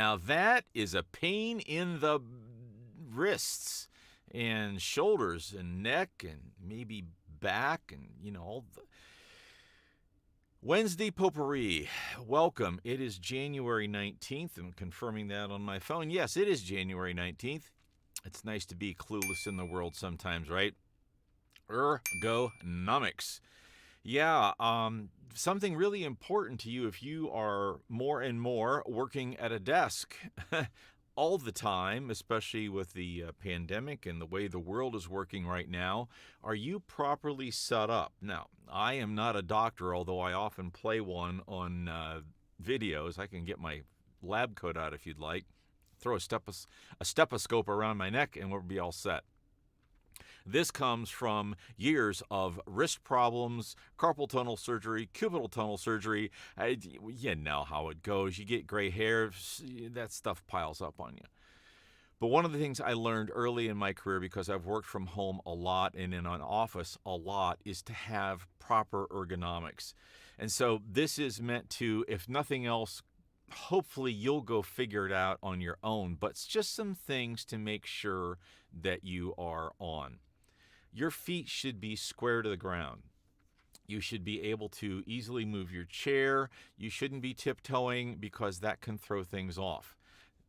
Now that is a pain in the wrists and shoulders and neck and maybe back and, all the Wednesday Potpourri. Welcome. It is January 19th. I'm confirming that on my phone. Yes, it is January 19th. It's nice to be clueless in the world sometimes, right? Ergonomics. Yeah, something really important to you if you are more and more working at a desk all the time, especially with the pandemic and the way the world is working right now. Are you properly set up? Now, I am not a doctor, although I often play one on videos. I can get my lab coat out if you'd like. Throw a stethoscope around my neck and we'll be all set. This comes from years of wrist problems, carpal tunnel surgery, cubital tunnel surgery. You know how it goes. You get gray hair, that stuff piles up on you. But one of the things I learned early in my career, because I've worked from home a lot and in an office a lot, is to have proper ergonomics. And so this is meant to, if nothing else, hopefully you'll go figure it out on your own. But it's just some things to make sure that you are on. Your feet should be square to the ground. You should be able to easily move your chair. You shouldn't be tiptoeing because that can throw things off.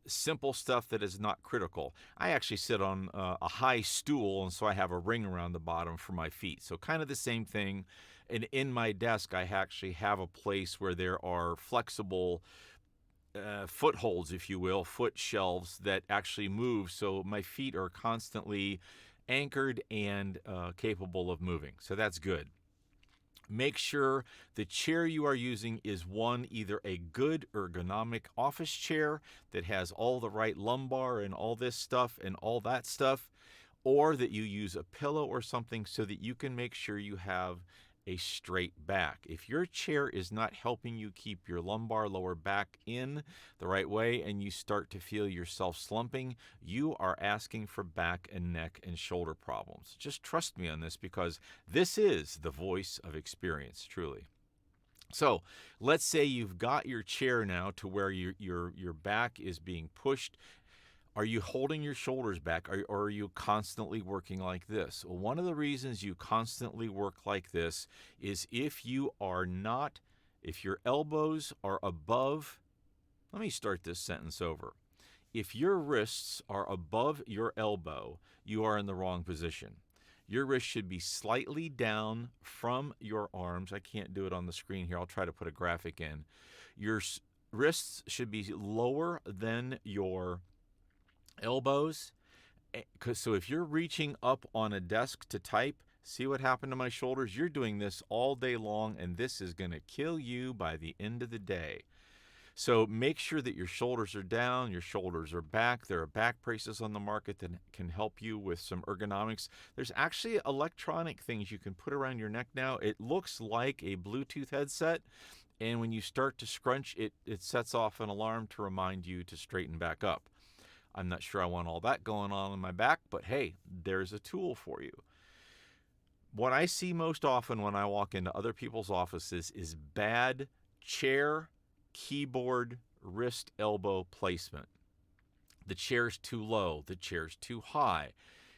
Simple stuff that is not critical. I actually sit on a high stool, and so I have a ring around the bottom for my feet. So kind of the same thing. And in my desk, I actually have a place where there are flexible footholds, if you will, foot shelves that actually move. So my feet are constantly anchored and capable of moving. So that's good. Make sure the chair you are using is either a good ergonomic office chair that has all the right lumbar and all this stuff and all that stuff, or that you use a pillow or something so that you can make sure you have a straight back. If your chair is not helping you keep your lumbar lower back in the right way and you start to feel yourself slumping, you are asking for back and neck and shoulder problems. Just trust me on this, because this is the voice of experience, truly. So let's say you've got your chair now to where your back is being pushed. Are you holding your shoulders back, or are you constantly working like this? Well, one of the reasons you constantly work like this is if your elbows are above, let me start this sentence over. If your wrists are above your elbow, you are in the wrong position. Your wrist should be slightly down from your arms. I can't do it on the screen here. I'll try to put a graphic in. Your wrists should be lower than your elbows. So if you're reaching up on a desk to type, see what happened to my shoulders? You're doing this all day long, and this is going to kill you by the end of the day. So make sure that your shoulders are down, your shoulders are back. There are back braces on the market that can help you with some ergonomics. There's actually electronic things you can put around your neck now. It looks like a Bluetooth headset, and when you start to scrunch, it sets off an alarm to remind you to straighten back up. I'm not sure I want all that going on in my back, but hey, there's a tool for you. What I see most often when I walk into other people's offices is bad chair, keyboard, wrist, elbow placement. The chair's too low, the chair's too high.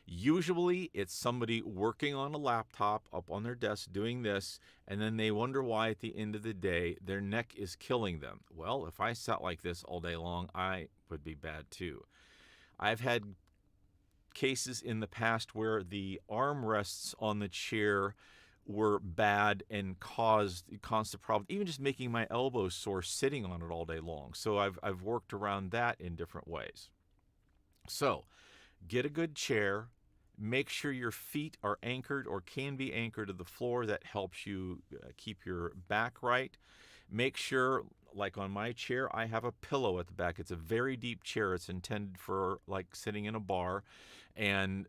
Usually it's somebody working on a laptop up on their desk doing this, and then they wonder why at the end of the day their neck is killing them. Well, if I sat like this all day long, I would be bad too. I've had cases in the past where the armrests on the chair were bad and caused constant problems, even just making my elbows sore sitting on it all day long. So I've worked around that in different ways. So get a good chair. Make sure your feet are anchored or can be anchored to the floor. That helps you keep your back right. Make sure, like on my chair, I have a pillow at the back. It's a very deep chair. It's intended for like sitting in a bar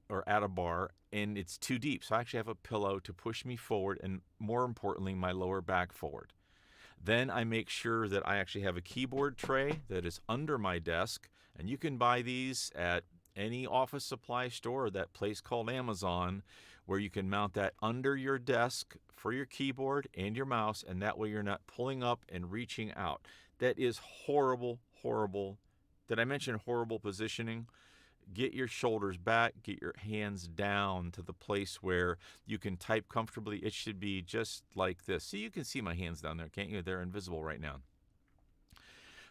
or at a bar, and it's too deep. So I actually have a pillow to push me forward and, more importantly, my lower back forward. Then I make sure that I actually have a keyboard tray that is under my desk, and you can buy these at any office supply store or that place called Amazon, where you can mount that under your desk for your keyboard and your mouse, and that way you're not pulling up and reaching out. That is horrible, horrible Did I mention horrible positioning? Get your shoulders back, get your hands down to the place where you can type comfortably. It should be just like this. See, you can see my hands down there, can't you? They're invisible right now.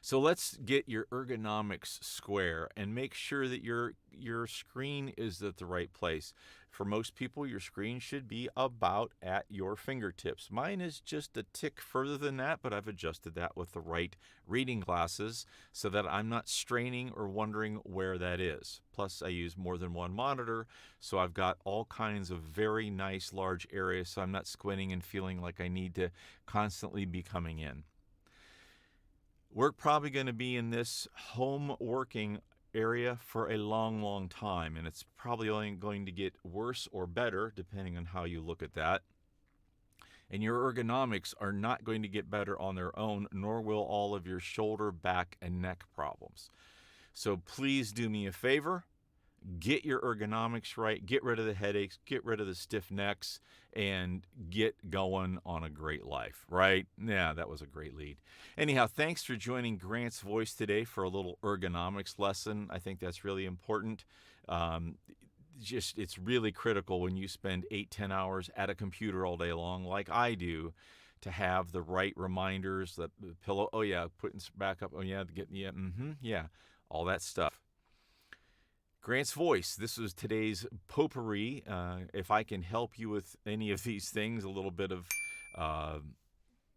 So let's get your ergonomics square and make sure that your screen is at the right place. For most people, your screen should be about at your fingertips. Mine is just a tick further than that, but I've adjusted that with the right reading glasses so that I'm not straining or wondering where that is. Plus, I use more than one monitor, so I've got all kinds of very nice large areas, so I'm not squinting and feeling like I need to constantly be coming in. We're probably going to be in this home working area for a long, long time, and it's probably only going to get worse or better depending on how you look at that. And your ergonomics are not going to get better on their own, nor will all of your shoulder, back, and neck problems. So please do me a favor. Get your ergonomics right, get rid of the headaches, get rid of the stiff necks, and get going on a great life, right? Yeah, that was a great lead. Anyhow, thanks for joining Grant's Voice today for a little ergonomics lesson. I think that's really important. It's really critical when you spend 8-10 hours at a computer all day long, like I do, to have the right reminders, the pillow, oh yeah, putting back up, oh yeah, yeah, all that stuff. Grant's Voice. This was today's potpourri. If I can help you with any of these things, a little bit of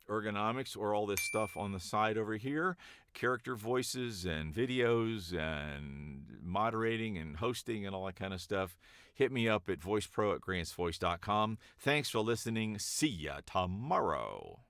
ergonomics or all this stuff on the side over here, character voices and videos and moderating and hosting and all that kind of stuff, hit me up at voicepro@grantsvoice.com. Thanks for listening. See ya tomorrow.